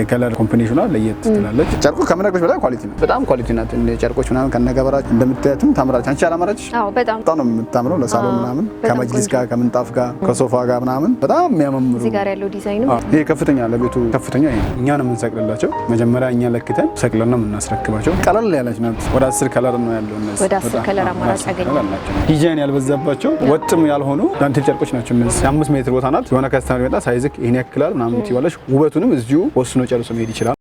የከለር ኮምቢኔሽኗ ለየት ትላለች። ጨርቁ ከመነግሮች በላይ ኳሊቲ ነው። በጣም ኳሊቲ ናት። ጨርቆች ምናምን ከነገበራቸው እንደምታያትም ታምራለች። አንቺ አላማራች? አዎ በጣም ነው የምታምረው። ለሳሎን ምናምን ከመጅሊስ ጋር ከምንጣፍ ጋር ከሶፋ ጋር ምናምን በጣም የሚያማምሩ። እዚህ ጋር ያለው ዲዛይን ይሄ ከፍተኛ ለቤቱ ከፍተኛ ይሄ እኛ ነው የምንሰቅልላቸው። መጀመሪያ እኛ ለክተን ሰቅለን ነው የምናስረክባቸው። ቀለል ያለች ናት። ወደ 10 ከለር ነው ያለው። እነዚህ ወደ 10 ከለር አማራጭ ያገኛል። ዲዛይን ያልበዛባቸው ወጥም ያልሆኑ ዳንቴል ጨርቆች ናቸው እነዚህ። 5 ሜትር ቦታ ናት። የሆነ ከስተመር ይመጣ ሳይዝክ ይሄን ያክላል ምናምን ትይዋለሽ። ውበቱንም እዚሁ ወስኖ ጨርሶ መሄድ ይችላል።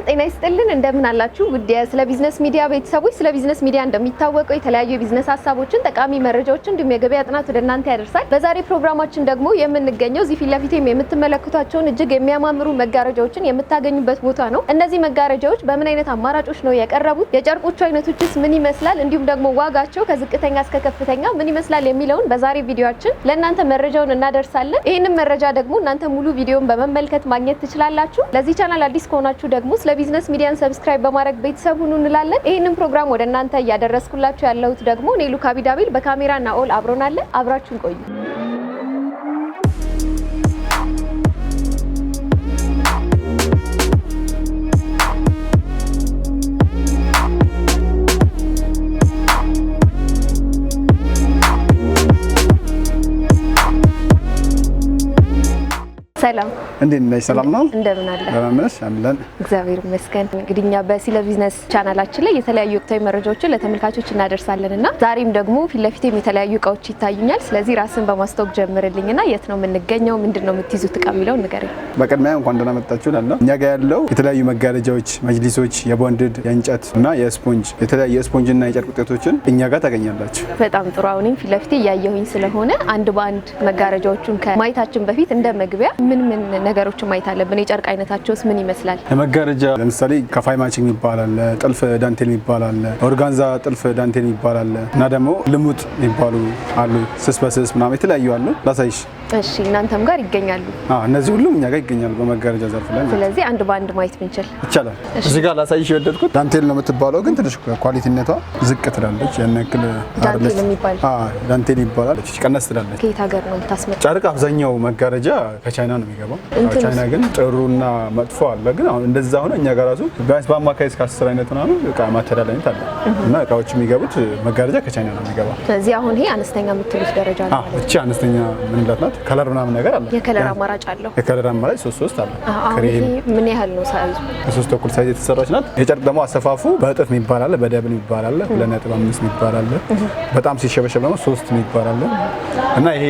ጤና ይስጥልን እንደምን አላችሁ? ውድ ስለ ቢዝነስ ሚዲያ ቤተሰቦች፣ ስለ ቢዝነስ ሚዲያ እንደሚታወቀው የተለያዩ የቢዝነስ ሀሳቦችን፣ ጠቃሚ መረጃዎችን እንዲሁም የገበያ ጥናት ወደ እናንተ ያደርሳል። በዛሬ ፕሮግራማችን ደግሞ የምንገኘው እዚህ ፊት ለፊቴም የምትመለከቷቸውን እጅግ የሚያማምሩ መጋረጃዎችን የምታገኙበት ቦታ ነው። እነዚህ መጋረጃዎች በምን አይነት አማራጮች ነው የቀረቡት? የጨርቆቹ አይነቶችስ ምን ይመስላል? እንዲሁም ደግሞ ዋጋቸው ከዝቅተኛ እስከ ከፍተኛ ምን ይመስላል የሚለውን በዛሬ ቪዲዮአችን ለእናንተ መረጃውን እናደርሳለን። ይህንን መረጃ ደግሞ እናንተ ሙሉ ቪዲዮን በመመልከት ማግኘት ትችላላችሁ። ለዚህ ቻናል አዲስ ከሆናችሁ ደግሞ ቢዝነስ ሚዲያን ሰብስክራይብ በማድረግ ቤተሰብ ሁኑ እንላለን። ይሄንን ፕሮግራም ወደ እናንተ እያደረስኩላችሁ ያለሁት ደግሞ እኔ ሉካ ቢዳቢል፣ በካሜራና ኦል አብሮናል። አብራችሁን ቆዩ። ሰላም እንዴት ነሽ? ሰላም ነው? እንደምን አለ? ለማመሽ አለን እግዚአብሔር ይመስገን። እንግዲህ እኛ በስለ ቢዝነስ ቻናላችን ላይ የተለያዩ ወቅታዊ መረጃዎችን ለተመልካቾች እናደርሳለንና ዛሬም ደግሞ ፊት ለፊቴም የተለያዩ እቃዎች ይታዩኛል። ስለዚህ ራስን በማስተዋወቅ ጀምርልኝና የት ነው የምንገኘው? ምንድነው የምትይዙት እቃ የሚለው ንገረኝ። በቅድሚያ እንኳን ደህና መጣችሁ እላለሁ። እኛ ጋር ያለው የተለያዩ መጋረጃዎች፣ መጅሊሶች፣ የቦንድድ የእንጨት እና የስፖንጅ የተለያዩ የስፖንጅና የጨርቅ ውጤቶችን እኛ ጋር ታገኛላችሁ። በጣም ጥሩ። አሁንም ፊት ለፊቴ እያየሁኝ ስለሆነ አንድ በአንድ መጋረጃዎቹን ከማየታችን በፊት እንደ መግቢያ ምን ነገሮችን ማየት አለብን? የጨርቅ አይነታቸውስ ምን ይመስላል? ለመጋረጃ ለምሳሌ ከፋይ ማቺንግ ይባላል፣ ጥልፍ ዳንቴል ይባላል፣ ኦርጋንዛ ጥልፍ ዳንቴል ይባላል እና ደግሞ ልሙጥ ይባሉ አሉ። ስስ በስስ ምናምን የተለያዩ አሉ። ላሳይሽ። እሺ፣ እናንተም ጋር ይገኛሉ? እነዚህ ሁሉም እኛ ጋር ይገኛሉ በመጋረጃ ዘርፍ ላይ። ስለዚህ አንድ በአንድ ማየት ብንችል ይቻላል። እዚህ ጋር ላሳይሽ የወደድኩት ዳንቴል ነው የምትባለው፣ ግን ትንሽ ኳሊቲነቷ ዝቅ ትላለች። ያን ያክል ዳንቴል የሚባል ዳንቴል ይባላል። ቀነስ ትላለች። ከየት ሀገር ነው የምታስመጣው? ጨርቅ አብዛኛው መጋረጃ ከቻይና ነው የሚገባው። ቻይና ግን ጥሩና መጥፎ አለ። ግን አሁን እንደዛ ሆነ እኛ ጋር ራሱ ቢያንስ በአማካይ እስከ 10 አይነት ምናምን እቃ ማተዳደሪያ አለ እና እቃዎች የሚገቡት መጋረጃ ከቻይና ነው የሚገባው። ስለዚህ አሁን ይሄ አነስተኛ የምትሉት ደረጃ ነው? እቺ አነስተኛ ምንላት ናት። ከለር ምናምን ነገር አለ። የከለር አማራጭ አለው? የከለር አማራጭ 3 አለ። ይሄ ምን ያህል ነው ሳይዙ? 3 ተኩል ሳይዝ የተሰራች ናት። የጨርቅ ደግሞ አሰፋፉ በእጥፍ የሚባል አለ፣ በደብል የሚባል አለ፣ 2.5 የሚባል አለ፣ በጣም ሲሸበሸብ ደግሞ 3 የሚባል አለ እና ይሄ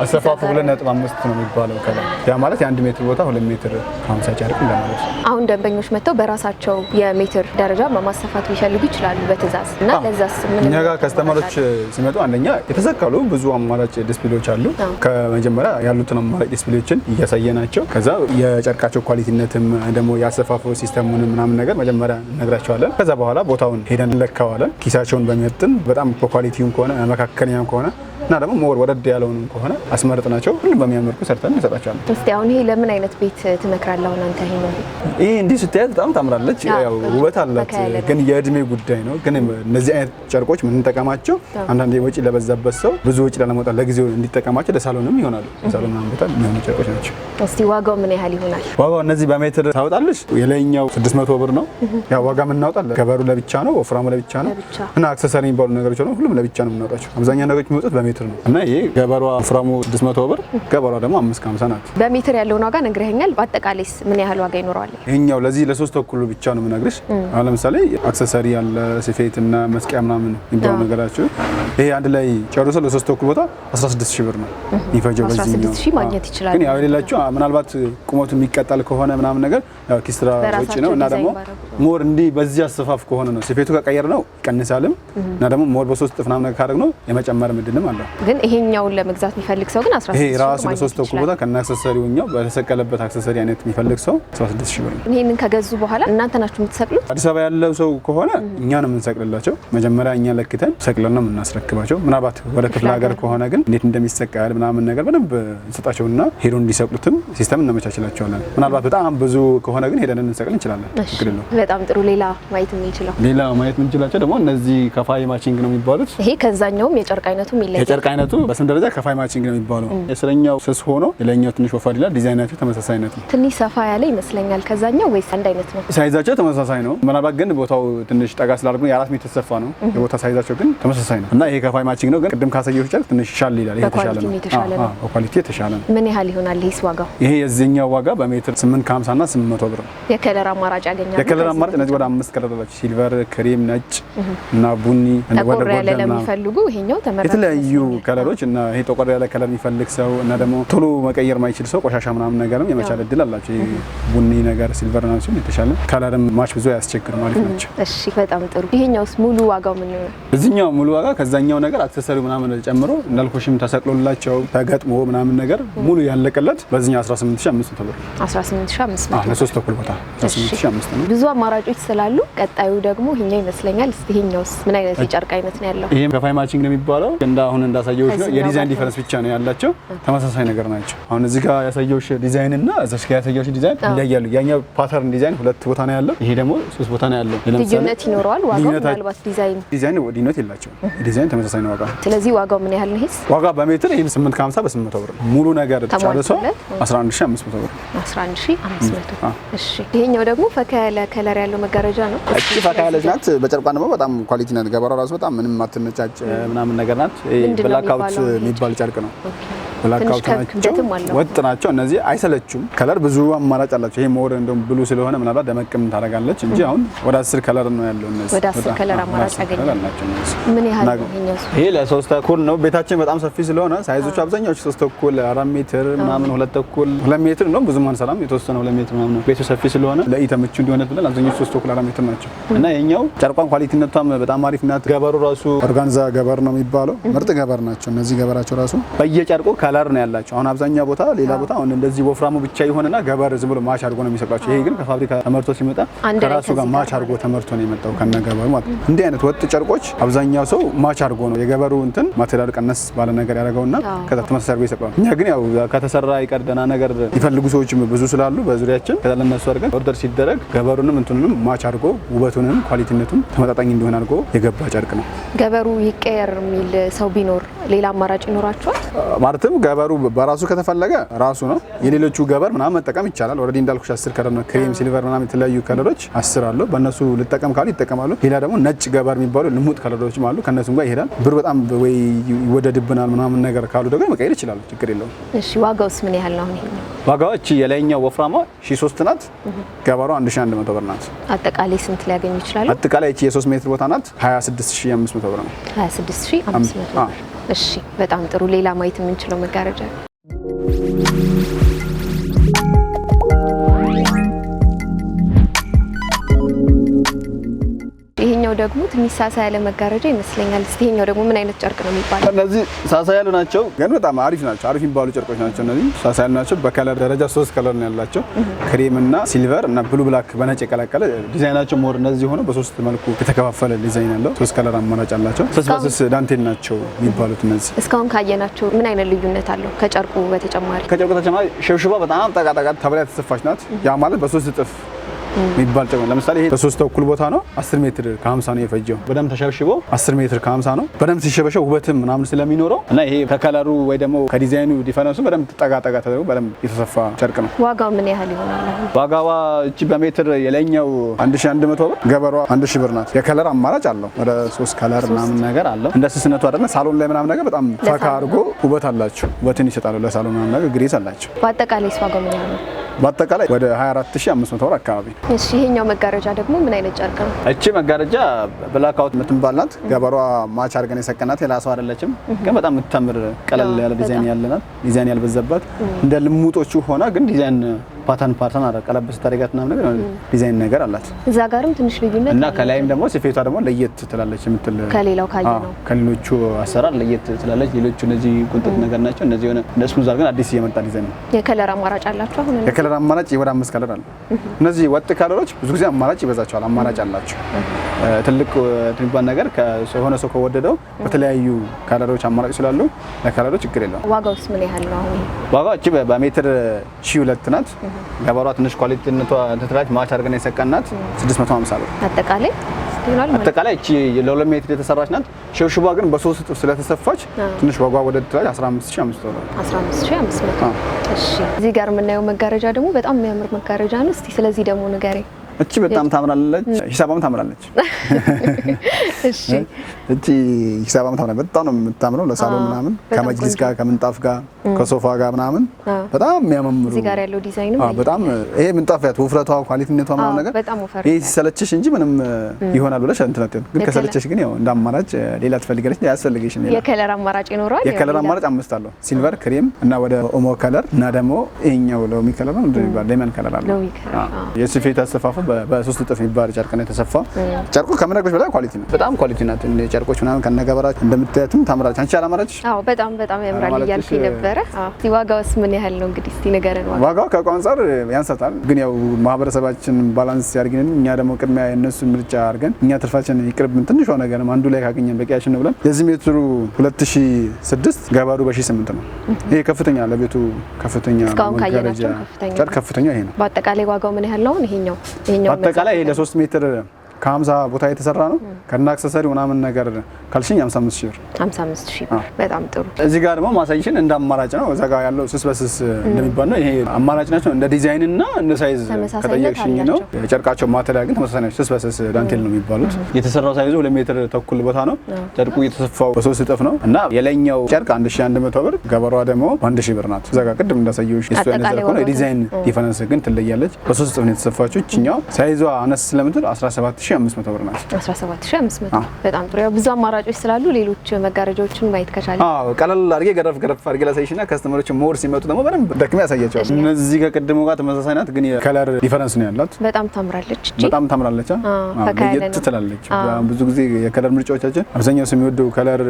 አሰፋፉ 2.5 ነው የሚባለው ከለር። ያ ማለት የ1 ሜትር ቦታ 2 ሜትር 50 ጨርቅ እንደማለት ነው። አሁን ደንበኞች መጥተው በራሳቸው የሜትር ደረጃ ማስፋት ሊፈልጉ ይችላሉ በትዕዛዝ እና ለዛስ ምን? እኛ ጋር ከስተመሮች ሲመጡ አንደኛ የተሰቀሉ ብዙ አማራጭ ዲስፕሌዎች አሉ። ከመጀመሪያ ያሉትን አማራጭ ዲስፕሌዎችን እያሳየናቸው ከዛ የጨርቃቸው ኳሊቲነትም ደግሞ ያሰፋፉ ሲስተሙን ምናምን ነገር መጀመሪያ እነግራቸዋለን። ከዛ በኋላ ቦታውን ሄደን እንለካዋለን። ኪሳቸውን በሚመጥን በጣም በኳሊቲውን ከሆነ መካከለኛም ከሆነ እና ደግሞ ሞር ወረድ ያለውን ከሆነ አስመርጥናቸው ሁሉም በሚያመርኩ ሰርተን እንሰጣቸዋለን። እስቲ አሁን ይሄ ለምን አይነት ቤት ትመክራለህ? አሁን አንተ ይሄ እንዲህ ስትያት በጣም ታምራለች። ያው ውበት አላት፣ ግን የእድሜ ጉዳይ ነው። ግን እነዚህ አይነት ጨርቆች የምንጠቀማቸው አንዳንዴ ወጪ ለበዛበት ሰው ብዙ ወጪ ላለማውጣት ለጊዜው እንዲጠቀማቸው ለሳሎንም ይሆናሉ። ለሳሎን ቦታ የሚሆኑ ጨርቆች ናቸው። እስቲ ዋጋው ምን ያህል ይሆናል? ዋጋው እነዚህ በሜትር ታወጣለች። የላይኛው 600 ብር ነው። ያው ዋጋ የምናወጣለን ገበሩ ለብቻ ነው፣ ወፍራሙ ለብቻ ነው እና አክሰሰሪ የሚባሉ ነገሮች ነው ሁሉም ለብቻ ነው የምናወጣቸው። አብዛኛው ነገሮች የሚወጡት በሜትር ነው እና ይሄ ገበሯ ወፍራሙ 600 ብር፣ ገበሯ ደግሞ 550 ናት። በሜትር ያለውን ዋጋ ነግረኸኛል። በአጠቃላይስ ምን ያህል ዋጋ ይኖረዋል? ይሄኛው ለዚህ ለ3 ተኩል ብቻ ነው የምነግርሽ። አሁን ለምሳሌ አክሰሰሪ ያለ ስፌት እና መስቂያ ምናምን የሚባሉ ነገራቸው ይሄ አንድ ላይ ጨርሶ ለ3 ተኩል ቦታ 16000 ብር ነው የሚፈጀው። በዚህ 16000 ማግኘት ይችላል። ግን ያው የሌላችሁ ምናልባት ቁመቱ የሚቀጣል ከሆነ ምናምን ነገር ያው ኪስራ ወጪ ነው እና ደግሞ ሞር እንዲህ በዚህ አሰፋፍ ከሆነ ነው ስፌቱ ከቀየር ነው ይቀንሳልም እና ደግሞ ሞር በ3 ጥፍ ምናምን ነገር ካደረግ ነው የመጨመር ምድንም አለ። አለው። ግን ይሄኛውን ለመግዛት የሚፈልግ ሰው ግን 16 ሺህ ይሄ ራሱ ለሶስት ተኩል ቦታ ከነ አክሰሰሪውኛው በተሰቀለበት አክሰሰሪ አይነት የሚፈልግ ሰው 16 ሺህ ብር ነው። ይሄንን ከገዙ በኋላ እናንተ ናችሁ የምትሰቅሉት? አዲስ አበባ ያለው ሰው ከሆነ እኛ ነው የምንሰቅልላቸው። መጀመሪያ እኛ ለክተን ሰቅለን ነው የምናስረክባቸው። ምናልባት ወደ ክፍለ ሀገር ከሆነ ግን እንዴት እንደሚሰቀል ምናምን ነገር በደንብ እንሰጣቸውና ሄዶ እንዲሰቅሉትም ሲስተም እናመቻችላቸዋለን። ምናልባት በጣም ብዙ ከሆነ ግን ሄደን እንሰቅል እንችላለን። ችግር የለውም። በጣም ጥሩ። ሌላ ማየት የምንችለው ደግሞ እነዚህ ከፋይ ማቺንግ ነው የሚባሉት። ይሄ ከዛኛውም የጨርቅ አይነቱ ይለያል። የጨርቅ አይነቱ በስም ደረጃ ከፋይ ማቺንግ ነው የሚባለው። የስረኛው ስስ ሆኖ የላይኛው ትንሽ ወፈር ይላል። ዲዛይናቸው ተመሳሳይ አይነት ነው። ትንሽ ሰፋ ያለ ይመስለኛል ከዛኛው ወይስ አንድ አይነት ነው? ሳይዛቸው ተመሳሳይ ነው። ምናልባት ግን ቦታው ትንሽ ጠጋ ስላደረጉ የ4 ሜትር ሰፋ ነው። የቦታ ሳይዛቸው ግን ተመሳሳይ ነው እና ይሄ ከፋይ ማቺንግ ነው። ግን ቅድም ካሳየሁት ጨርቅ ትንሽ ሻል ይላል። ይሄ የተሻለ ነው። በኳሊቲ የተሻለ ነው። ምን ያህል ይሆናል ይሄስ ዋጋው? ይሄ የዚህኛው ዋጋ በሜትር 850 እና 800 ብር ነው። የከለር አማራጭ ያገኛል። የከለር አማራጭ እነዚህ ወደ 5 ከለር አላቸው። ሲልቨር፣ ክሬም፣ ነጭ እና ቡኒ ወደ ጎልደን ለሚፈልጉ ይሄኛው ተመራጭ የተለያዩ ከለሮች እና ይሄ ጠቆር ያለ ከለር የሚፈልግ ሰው እና ደግሞ ቶሎ መቀየር ማይችል ሰው ቆሻሻ ምናምን ነገርም የመቻል እድል አላቸው። ይሄ ቡኒ ነገር ሲልቨር ናቸው የተሻለ ከለርም ማች ብዙ አያስቸግርም ማለት ናቸው። እሺ በጣም ጥሩ። ይሄኛውስ ሙሉ ዋጋው ምን ነው? እዚህኛው ሙሉ ዋጋ ከዛኛው ነገር አክሰሰሪ ምናምን ጨምሮ እንዳልኩሽም ተሰቅሎላቸው ተገጥሞ ምናምን ነገር ሙሉ ያለቀለት በዚህኛው 18500 ብር 18500 ለሶስት ተኩል ቦታ 18500 ነው። ብዙ አማራጮች ስላሉ ቀጣዩ ደግሞ ይሄኛው ይመስለኛል። እስቲ ይሄኛውስ ምን አይነት የጨርቅ አይነት ነው ያለው? ይሄም ከፋይ ማቺንግ ነው የሚባለው። እንደ አሁን እንዳሳየውሽ ነው። የዲዛይን ዲፈረንስ ብቻ ነው ያላቸው። ተመሳሳይ ነገር ናቸው። አሁን እዚህ ጋር ያሳየውሽ ዲዛይን እና እዚህ ጋር ያሳየውሽ ዲዛይን ይለያሉ። ያኛው ፓተርን ዲዛይን 2 ቦታ ነው ያለው። ይሄ ደግሞ 3 ቦታ ነው ያለው። ልዩነት ይኖረዋል ዋጋው? ምናልባት ዲዛይን ልዩነት የላቸውም። ዲዛይን ተመሳሳይ ነው ዋጋው። ስለዚህ ዋጋው ምን ያህል ነው? ይሄስ ዋጋ በሜትር ይሄም 850 በ800 ብር ሙሉ ነገር ጨርሶ 11500 ብር 11500። እሺ ይሄኛው ደግሞ ፈካ ያለ ከለር ያለው መጋረጃ ነው። እቺ ፈካ ያለች ናት። በጨርቋ ደግሞ በጣም ኳሊቲ ናት። ገበራው ራሱ በጣም ምንም አትነጫጭ ምናምን ነገር ናት። ብላክ አውት የሚባል ጨርቅ ነው። ብላክ አውት ናቸው፣ ወጥ ናቸው። እነዚህ አይሰለቹም። ከለር ብዙ አማራጭ አላቸው። ይሄ ሞር እንደውም ብሉ ስለሆነ ምናልባት ደመቅም ታደርጋለች እንጂ አሁን ወደ 10 ከለር ነው ያለው። እነዚህ ወደ 10 ከለር አማራጭ ያገኛል። ምን ያህል ነው ይሄኛው? ይሄ ለ3 ተኩል ነው። ቤታችን በጣም ሰፊ ስለሆነ ሳይዞቹ አብዛኛዎቹ 3 ተኩል፣ 4 ሜትር ምናምን 2 ተኩል 2 ሜትር ነው። ብዙም አንሰራም። የተወሰነ 2 ሜትር ምናምን ነው። ቤቱ ሰፊ ስለሆነ ለእይታ ምቹ እንዲሆነ ብለን አብዛኛዎቹ 3 ተኩል 4 ሜትር ናቸው እና ይሄኛው ጨርቋን ኳሊቲነቷም በጣም አሪፍ ናት። ገበሩ ራሱ ኦርጋንዛ ገበር ነው የሚባለው። ምርጥ ገበር ናቸው እነዚህ። ገበራቸው ራሱ በየጨርቁ ከለር ነው ያላቸው። አሁን አብዛኛው ቦታ ሌላ ቦታ አሁን እንደዚህ ወፍራሙ ብቻ ይሆንና ገበር ዝም ብሎ ማች አድርጎ ነው የሚሰቅላቸው። ይሄ ግን ከፋብሪካ ተመርቶ ሲመጣ ከራሱ ጋር ማች አድርጎ ተመርቶ ነው የመጣው ከነ ገበሩ ማለት ነው። እንዲህ አይነት ወጥ ጨርቆች አብዛኛው ሰው ማች አድርጎ ነው የገበሩ እንትን ማቴሪያል ቀነስ ባለ ነገር ያደርገውና ከዛ ተመሳሳይ አድርጎ ይሰቅላል። እኛ ግን ያው ከተሰራ ይቀር ደህና ነገር ይፈልጉ ሰዎች ብዙ ስላሉ በዙሪያችን ከዛ ለነሱ አድርገን ኦርደር ሲደረግ ገበሩንም እንትኑንም ማች አድርጎ ውበቱንም ኳሊቲነቱን ተመጣጣኝ እንዲሆን አድርጎ የገባ ጨርቅ ነው። ገበሩ ይቀየር የሚል ሰው ቢኖር ሌላ አማራጭ ይኖራቸዋል? ማለትም ገበሩ በራሱ ከተፈለገ ራሱ ነው። የሌሎቹ ገበር ምናምን መጠቀም ይቻላል። ኦልሬዲ እንዳልኩሽ 10 ከለር ነው። ክሬም፣ ሲልቨር ምናምን የተለያዩ ከለሮች 10 አሉ። በእነሱ ልጠቀም ካሉ ይጠቀማሉ። ሌላ ደግሞ ነጭ ገበር የሚባሉ ልሙጥ ከለሮችም አሉ። ከነሱም ጋር ይሄዳል። ብር በጣም ወይ ይወደድብናል ምናምን ነገር ካሉ ደግሞ መቀየር ይችላሉ። ችግር የለውም። እሺ ዋጋውስ ምን ያህል ነው? ይሄ ዋጋው እቺ የላይኛው ወፍራማ 1003 ናት። ገበሯ 1100 ብር ናት። አጠቃላይ ስንት ሊያገኙ ይችላሉ? አጠቃላይ እቺ የ3 ሜትር ቦታ ናት 26500 ብር ነው። 26500። እሺ በጣም ጥሩ። ሌላ ማየት የምንችለው መጋረጃ ይሄኛው ደግሞ ትንሽ ሳሳ ያለ መጋረጃ ይመስለኛል። እስቲ ይሄኛው ደግሞ ምን አይነት ጨርቅ ነው የሚባለው? እነዚህ ሳሳ ያሉ ናቸው፣ ግን በጣም አሪፍ ናቸው። አሪፍ የሚባሉ ጨርቆች ናቸው። እነዚህ ሳሳ ያሉ ናቸው። በከለር ደረጃ 3 ከለር ነው ያላቸው። ክሬም እና ሲልቨር እና ብሉ ብላክ በነጭ የቀላቀለ ዲዛይናቸው ሞር እነዚህ ሆኖ በ3 መልኩ የተከፋፈለ ዲዛይን ያለው 3 ከለር አማራጭ አላቸው። ስስ በስስ ዳንቴል ናቸው የሚባሉት እነዚህ። እስካሁን ካየናቸው ምን አይነት ልዩነት አለው ከጨርቁ በተጨማሪ? ከጨርቁ ተጨማሪ ሽብሽባ በጣም ጠቃጠቃ ተብላ የተሰፋች ናት። ያ ማለት በ3 እጥፍ የሚባል ጨርቅ። ለምሳሌ ይሄ በ3 ተኩል ቦታ ነው 10 ሜትር ከ50 ነው የፈጀው። በደንብ ተሸብሽቦ 10 ሜትር ከ50 ነው። በደንብ ሲሸበሸብ ውበትም ምናምን ስለሚኖረው እና ይሄ ከከለሩ ወይ ደግሞ ከዲዛይኑ ዲፈረንሱ በደንብ ጠቃጠቃ ተደርጎ በደንብ የተሰፋ ጨርቅ ነው። ዋጋው ምን ያህል ይሆናል? ዋጋዋ እቺ በሜትር የላይኛው 1100 ብር፣ ገበሯ 1000 ብር ናት። የከለር አማራጭ አለው። ወደ 3 ከለር ምናምን ነገር አለው። እንደ ስስነቱ አይደለም። ሳሎን ላይ ምናምን ነገር በጣም ፈካ አድርጎ ውበት አላቸው። ውበትን ይሰጣሉ ለሳሎን ምናምን ነገር ግሬስ አላቸው። በአጠቃላይ ዋጋው ምን ያህል ነው? በአጠቃላይ ወደ 24500 ብር አካባቢ። እሺ ይሄኛው መጋረጃ ደግሞ ምን አይነት ጨርቅ ነው? እቺ መጋረጃ ብላክ አውት የምትባል ናት። ገበሯ ማች አድርገን የሰቀናት የራሷ አይደለችም፣ ግን በጣም የምታምር ቀለል ያለ ዲዛይን ያለናት፣ ዲዛይን ያልበዛባት እንደ ልሙጦቹ ሆና ግን ዲዛይን ፓተርን አረ ቀለበስ ታሪጋት ምናምን ነገር ዲዛይን ነገር አላት። እዛ ጋርም ትንሽ ልዩነት እና ከላይም ደግሞ ስፌቷ ደግሞ ለየት ትላለች የምትል ከሌላው ካየነው ከሌሎቹ አሰራር ለየት ትላለች። ሌሎቹ እነዚህ ቁንጥጥ ነገር ናቸው። እነዚህ የሆነ ስሙዝ አድርገን አዲስ የመጣ ዲዛይን ነው። የከለር አማራጭ አላችሁ አሁን? የከለር አማራጭ ወደ 5 ከለር አለ። እነዚህ ወጥ ከለሮች ብዙ ጊዜ አማራጭ ይበዛቸዋል። አማራጭ አላቸው። ትልቅ ትንባን ነገር ከሆነ ሰው ከወደደው በተለያዩ ከለሮች አማራጭ ስላሉ ለከለሮች ችግር የለውም። ዋጋውስ ምን ያህል ነው አሁን? ዋጋው እቺ በሜትር 1002 ናት። ገበሯ ትንሽ ኳሊቲነቷ ተትራጅ ማች አድርገን የሰቀናት 650 ብር አጠቃላይ ይሆናል ማለት። አጠቃላይ እቺ ለ2 ሜትር የተሰራች ናት። ሽብሽባ ግን በ3 እጥፍ ስለተሰፋች ትንሽ ዋጋ ወደ ተትራጅ 15500 ብር 15500። እሺ እዚህ ጋር የምናየው መጋረጃ ደግሞ በጣም የሚያምር መጋረጃ ነው። እስቲ ስለዚህ ደግሞ ንገረኝ። እቺ በጣም ታምራለች። ሂሳባም ታምራለች። እሺ እቺ ሂሳባም ታምራለች። በጣም ነው የምታምረው። ለሳሎን ምናምን ከመጅሊስ ጋር ከምንጣፍ ጋር ከሶፋ ጋር ምናምን በጣም የሚያማምሩ እዚህ ጋር ያለው ዲዛይን ነው። በጣም ይሄ ምንጣፍ ያት ወፍረቷ ኳሊቲነቷ ምናምን ነገር ይሄ ሲሰለችሽ እንጂ ምንም ይሆናል ብለሽ እንትን አትይም። ግን ከሰለችሽ ግን ያው እንደ አማራጭ ሌላ ትፈልጊያለሽ ያስፈልግሽ ነው። የከለር አማራጭ ይኖራል። የከለር አማራጭ 5 አለው። ሲልቨር፣ ክሬም እና ወደ ኦሞ ከለር እና ደግሞ ይሄኛው ሎሚ ከለር ነው እንደሚባል ሌመን ከለር አለው። የስፌት አሰፋፉ በ3 እጥፍ የሚባል ጨርቅ ነው የተሰፋ። ጨርቁ ከምነግርሽ በላይ ኳሊቲ ነው። በጣም ኳሊቲ ናት። ጨርቆች ምናምን ከነገበራቸው እንደምታያትም ታምራለች። አንቺ አላማረችሽ? አዎ በጣም ያምራል እያልኩኝ ነበረ። አዎ ዋጋውስ ምን ያህል ነው? እንግዲህ እስቲ ንገረን። ዋጋው ከእቃው አንፃር ያንሳታል፣ ግን ያው ማህበረሰባችን ባላንስ ያርግልን። እኛ ደግሞ ቅድሚያ የነሱን ምርጫ አድርገን እኛ ትርፋችን ይቅርብን፣ ትንሿ ነገር አንዱ ላይ ካገኘን በቂያችን ነው ብለን የዚህ ሜትሩ 2006 ገበሩ በ1008 ነው። ይሄ ከፍተኛ ለቤቱ ከፍተኛ መጋረጃ ጨርቅ ከፍተኛ ይሄ ነው። በአጠቃላይ ዋጋው ምን ያህል ነው? ይሄኛው በአጠቃላይ ይሄ ለ3 ሜትር ከ50 ቦታ የተሰራ ነው። ከና አክሰሰሪ ምናምን ነገር ካልሽኝ 55000 ብር 55000 ብር። በጣም ጥሩ። እዚህ ጋር ደግሞ ማሳይሽን እንደ አማራጭ ነው። እዛ ጋር ያለው ስስ በስስ እንደሚባል ነው። ይሄ አማራጭ ናቸው። እንደ ዲዛይን እና እንደ ሳይዝ ከጠየቅሽኝ ነው። የጨርቃቸው ማቴሪያል ግን ተመሳሳይ ናቸው። ስስ በስስ ዳንቴል ነው የሚባሉት። የተሰራው ሳይዙ 2 ሜትር ተኩል ቦታ ነው። ጨርቁ የተሰፋው በ3 እጥፍ ነው እና የላይኛው ጨርቅ 1100 ብር፣ ገበሯ ደግሞ 1000 ብር ናት። እዛ ጋር ቅድም እንዳሳየሁሽ እሱ አይነት ነው። የዲዛይን ዲፈረንስ ግን ትለያለች። በ3 እጥፍ ነው የተሰፋችው። እኛው ሳይዟ አነስ ስለምትል 17500 ብር ናት። 17500 በጣም ጥሩ። ያው ብዙ አማራጮች ስላሉ ሌሎች መጋረጃዎችን ማየት ከቻለ ቀለል አድርጌ ገረፍ አድርጌ ላሳይሽና ከስተመሮች ሞር ሲመጡ ደግሞ በደንብ ደክሜ ያሳያቸዋል። እነዚህ ከቅድሙ ጋር ተመሳሳይ ናት፣ ግን የከለር ዲፈረንስ ነው ያላት። በጣም ታምራለች። በጣም ታምራለች። ለየት ትላለች። ብዙ ጊዜ የከለር ምርጫዎቻችን አብዛኛው ሰው የሚወደው ከለር